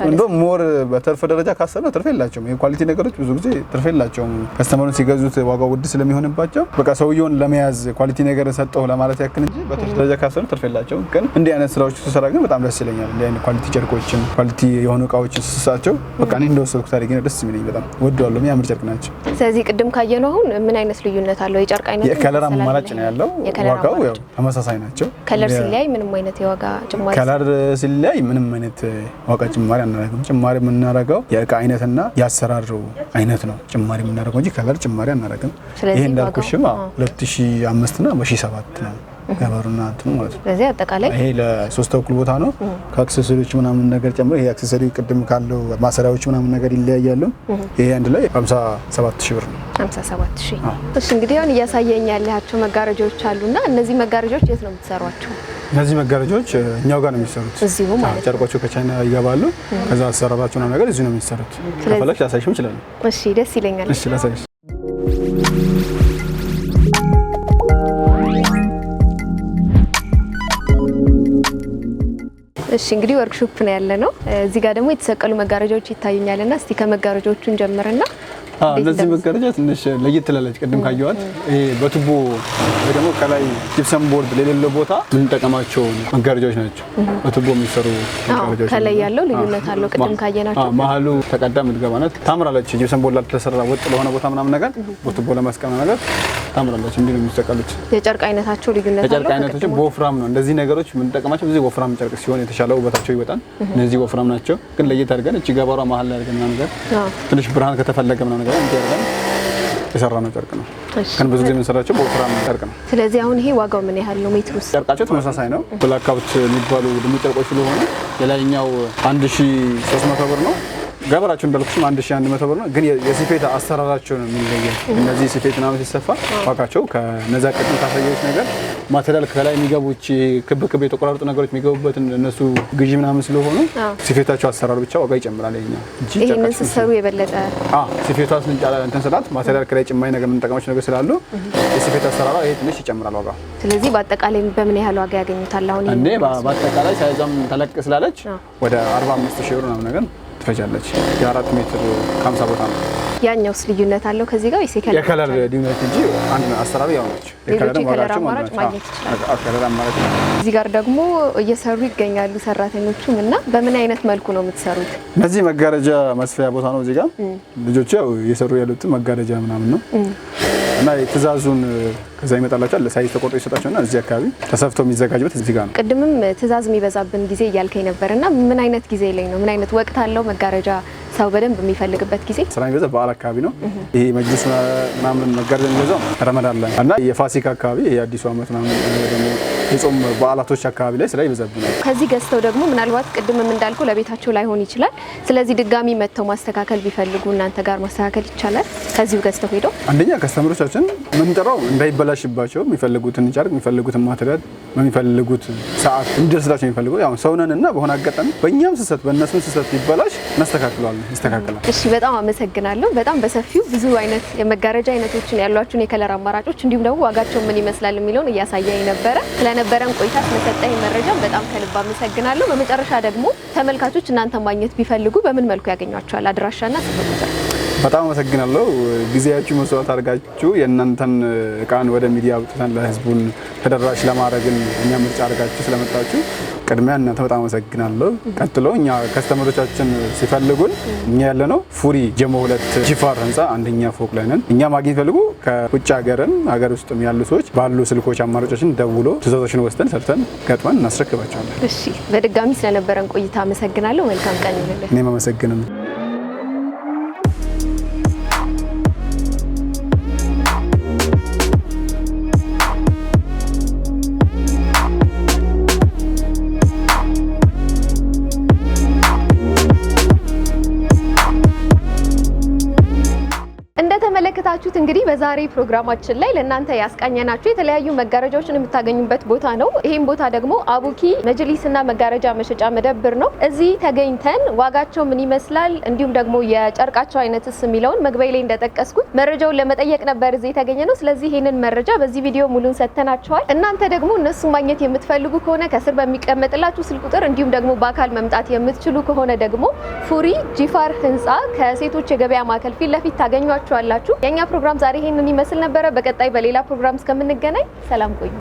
እንደውም ሞር በትርፍ ደረጃ ካሰብነው ትርፍ የላቸውም። የኳሊቲ ነገሮች ብዙ ጊዜ ትርፍ የላቸውም። ከስተመሩን ሲገዙት ዋጋው ውድ ስለሚሆንባቸው በቃ ሰውየውን ለመያዝ ኳሊቲ ነገር ሰጠው ለማለት ያክል እንጂ በትርፍ ደረጃ ካሰብነው ትርፍ የላቸውም። ግን እንዲህ አይነት ስራዎች ሲሰራ ግን በጣም ደስ ይለኛል። እንዲህ አይነት ኳሊቲ ጨርቆችን ኳሊቲ የሆኑ እቃዎችን ስሳቸው በቃ እኔ እንደወሰድኩት ታሪክ ነው ደስ የሚለኝ። በጣም ወደዋለሁ። የሚያምር ጨርቅ ናቸው። ስለዚህ ቅድም ካየነው አሁን ምን አይነት ልዩነት አለው? የጨርቅ አይነት የከለር አማራጭ ነው ያለው። ዋጋው ያው ተመሳሳይ ናቸው። ከለር ሲለያይ ምንም አይነት የዋጋ ጭማሪ ከለር ሲለያይ ምንም አይነት ዋጋ ጭማሪ አናደርግም። ጭማሪ የምናደርገው የእቃ አይነትና የአሰራሩ አይነት ነው ጭማሪ የምናደርገው እንጂ ከለር ጭማሪ አናደርግም። ይሄ እንዳልኩሽም 2005 እና 2007 ነው ገበሩና እንትኑ ማለት ነው። ስለዚህ አጠቃላይ ይሄ ለ3 ተኩል ቦታ ነው። ከአክሰሰሪዎች ምናምን ነገር ጨምሮ ይሄ አክሰሰሪ ቅድም ካለው ማሰሪያዎች ምናምን ነገር ይለያያሉ። ይሄ አንድ ላይ 57000 ብር ነው። 57000። እሺ እንግዲህ አሁን እያሳየኝ ያላቸው መጋረጃዎች አሉና እነዚህ መጋረጃዎች የት ነው የምትሰሯቸው? እነዚህ መጋረጃዎች እኛው ጋር ነው የሚሰሩት። እዚሁ ማለት ጨርቆቹ ከቻይና ይገባሉ። ከዛ አሰራራቸው ነገር እዚሁ ነው የሚሰሩት። ከፈለግሽ ላሳይሽም ይችላል። እሺ ደስ ይለኛል። እሺ ላሳይሽ። እሺ እንግዲህ ወርክሾፕ ነው ያለነው። እዚህ ጋር ደግሞ የተሰቀሉ መጋረጃዎች ይታዩኛልና እስቲ ከመጋረጃዎቹ እንጀምርና እነዚህ መጋረጃ ትንሽ ለየት ትላለች። ቅድም ካየዋት ይሄ በቱቦ ወይ ደግሞ ከላይ ጂፕሰም ቦርድ ለሌለው ቦታ የምንጠቀማቸው መጋረጃዎች ናቸው። በቱቦ የሚሰሩ መጋረጃዎች። ከላይ ያለው ልዩነት አለው። ቅድም ካየናቸው መሀሉ ተቀዳ የምትገባናት ታምራለች። ጂፕሰም ቦርድ ለተሰራ ወጥ ለሆነ ቦታ ምናምን ነገር በቱቦ ለማስቀመጥ ነገር ታምራለች። እንዲህ ነው የሚሰቀሉት። የጨርቅ አይነታቸው ልዩነት አለው። የጨርቅ አይነቶች በወፍራም ነው። እንደዚህ ነገሮች የምንጠቀማቸው ብዙ ወፍራም ጨርቅ ሲሆን የተሻለ ውበታቸው ይወጣል። እነዚህ ወፍራም ናቸው፣ ግን ለየት አድርገን እቺ ገበሯ መሀል ላይ አድርገን ምናምን ነገር ትንሽ ብርሃን ከተፈለገ ምናምን ነገር እንዲያደርገን የሰራነው ጨርቅ ነው። ግን ብዙ ጊዜ የምንሰራቸው በወፍራም ጨርቅ ነው። ስለዚህ አሁን ይሄ ዋጋው ምን ያህል ነው? ሜትሩስ? ጨርቃቸው ተመሳሳይ ነው። ብላክ አውት የሚባሉ ደግሞ ጨርቆች ስለሆነ የላይኛው 1300 ብር ነው። ገበራቸው እንዳልኩሽም 1100 ብር ነው። ግን የስፌት አሰራራቸው ነው የሚለየው። እነዚህ ስፌት ምናምን ሲሰፋ ዋጋቸው ከነዛ ቅድም ካሳየሁሽ ነገር ማቴሪያል ከላይ የሚገቡት ክብ ክብ የተቆራረጡ ነገሮች የሚገቡበትን እነሱ ግዢ ምናምን ስለሆኑ ስፌታቸው አሰራር ብቻ ዋጋ ይጨምራል። እንጂ ይሄንን ሲሰሩ የበለጠ ስፌቷ እንትን ስላት ማቴሪያል ከላይ ጭማይ ነገር የምንጠቀማቸው ነገር ስላሉ የስፌት አሰራሯ ይሄ ትንሽ ይጨምራል ዋጋ። ስለዚህ በአጠቃላይ በምን ያህል ዋጋ ያገኙታል? አሁን እንዴ በአጠቃላይ ሳይዛም ተለቅ ስላለች ወደ 45000 ብር ምናምን ነገር ትፈጃለች። የ4 ሜትር ከ50 ቦታ ነው። ያኛውስ ልዩነት አለው ከዚህ ጋር? የከለር ልዩነት እንጂ አንድ አሰራሩ ያው ነች። የከለር አማራጭ ማግኘት ይችላል። እዚህ ጋር ደግሞ እየሰሩ ይገኛሉ ሰራተኞቹም። እና በምን አይነት መልኩ ነው የምትሰሩት? እነዚህ መጋረጃ መስፊያ ቦታ ነው። እዚህ ጋር ልጆቹ ያው እየሰሩ ያሉት መጋረጃ ምናምን ነው እና ትእዛዙን ከዛ ይመጣላቸዋል። ለሳይዝ ተቆርጦ ይሰጣቸውና እዚህ አካባቢ ተሰፍቶ የሚዘጋጅበት እዚህ ጋር ነው። ቅድምም ትእዛዝ የሚበዛብን ጊዜ እያልከኝ ነበርና ምን አይነት ጊዜ ላይ ነው? ምን አይነት ወቅት አለው መጋረጃ ሰው በደንብ የሚፈልግበት ጊዜ? ስራ የሚበዛ በዓል አካባቢ ነው። ይሄ መጅልስ ምናምን መጋረጃ የሚበዛው ረመዳን ላይ እና የፋሲካ አካባቢ የአዲሱ ዓመት ምናምን ደግሞ የጾም በዓላቶች አካባቢ ላይ ስራ ይበዛብናል። ከዚህ ገዝተው ደግሞ ምናልባት ቅድምም እንዳልኩ ለቤታቸው ላይሆን ይችላል። ስለዚህ ድጋሚ መጥተው ማስተካከል ቢፈልጉ እናንተ ጋር ማስተካከል ይቻላል። ከዚሁ ገዝተው ሄደው አንደኛ ከስተመሮቻችን የምንጠራው እንዳይበላሽባቸው የሚፈልጉትን ጨርቅ የሚፈልጉትን ማቴሪያል በሚፈልጉት ሰዓት እንዲደርስላቸው የሚፈልጉ ያው ሰውነን እና በሆነ አጋጣሚ በእኛም ስህተት በእነሱም ስህተት ቢበላሽ እናስተካክለዋለን፣ ይስተካከላል። እሺ በጣም አመሰግናለሁ። በጣም በሰፊው ብዙ አይነት የመጋረጃ አይነቶችን ያሏችሁን የከለር አማራጮች እንዲሁም ደግሞ ዋጋቸው ምን ይመስላል የሚለውን እያሳየኝ ነበረ። ስለነበረን ቆይታ ስለሰጠኝ መረጃ በጣም ከልብ አመሰግናለሁ። በመጨረሻ ደግሞ ተመልካቾች እናንተ ማግኘት ቢፈልጉ በምን መልኩ ያገኟቸዋል? አድራሻና ስልክ ቁጥር። በጣም አመሰግናለሁ። ጊዜያችሁ መስዋዕት አድርጋችሁ የእናንተን እቃን ወደ ሚዲያ አውጥተን ለህዝቡን ተደራሽ ለማድረግን እኛ ምርጫ አድርጋችሁ ስለመጣችሁ ቅድሚያ እናንተ በጣም አመሰግናለሁ። ቀጥሎ እኛ ከስተመሮቻችን ሲፈልጉን እኛ ያለነው ፉሪ ጀሞ 2 ጂፋር ህንፃ አንደኛ ፎቅ ላይ ነን። እኛ ማግኘት ፈልጉ ከውጭ ሀገርም ሀገር ውስጥም ያሉ ሰዎች ባሉ ስልኮች አማራጮችን ደውሎ ትዕዛዞችን ወስደን ሰርተን ገጥመን እናስረክባቸዋለን። እሺ በድጋሚ ስለነበረን ቆይታ አመሰግናለሁ። መልካም ቀን ይሁንልህ። እኔም አመሰግናለሁ። እንደተመለከታችሁት እንግዲህ በዛሬ ፕሮግራማችን ላይ ለእናንተ ያስቃኘናችሁ የተለያዩ መጋረጃዎችን የምታገኙበት ቦታ ነው። ይሄም ቦታ ደግሞ አቡኪ መጅሊስና መጋረጃ መሸጫ መደብር ነው። እዚህ ተገኝተን ዋጋቸው ምን ይመስላል እንዲሁም ደግሞ የጨርቃቸው አይነትስ የሚለውን መግቢያ ላይ እንደጠቀስኩት መረጃውን ለመጠየቅ ነበር እዚህ የተገኘ ነው። ስለዚህ ይሄንን መረጃ በዚህ ቪዲዮ ሙሉን ሰጥተናችኋል። እናንተ ደግሞ እነሱ ማግኘት የምትፈልጉ ከሆነ ከስር በሚቀመጥላችሁ ስልክ ቁጥር እንዲሁም ደግሞ በአካል መምጣት የምትችሉ ከሆነ ደግሞ ፉሪ ጂፋር ህንፃ ከሴቶች የገበያ ማዕከል ፊት ለፊት ታገኟቸዋላችሁ። የኛ ፕሮግራም ዛሬ ይሄንን ይመስል ነበረ። በቀጣይ በሌላ ፕሮግራም እስከምንገናኝ ሰላም ቆዩ።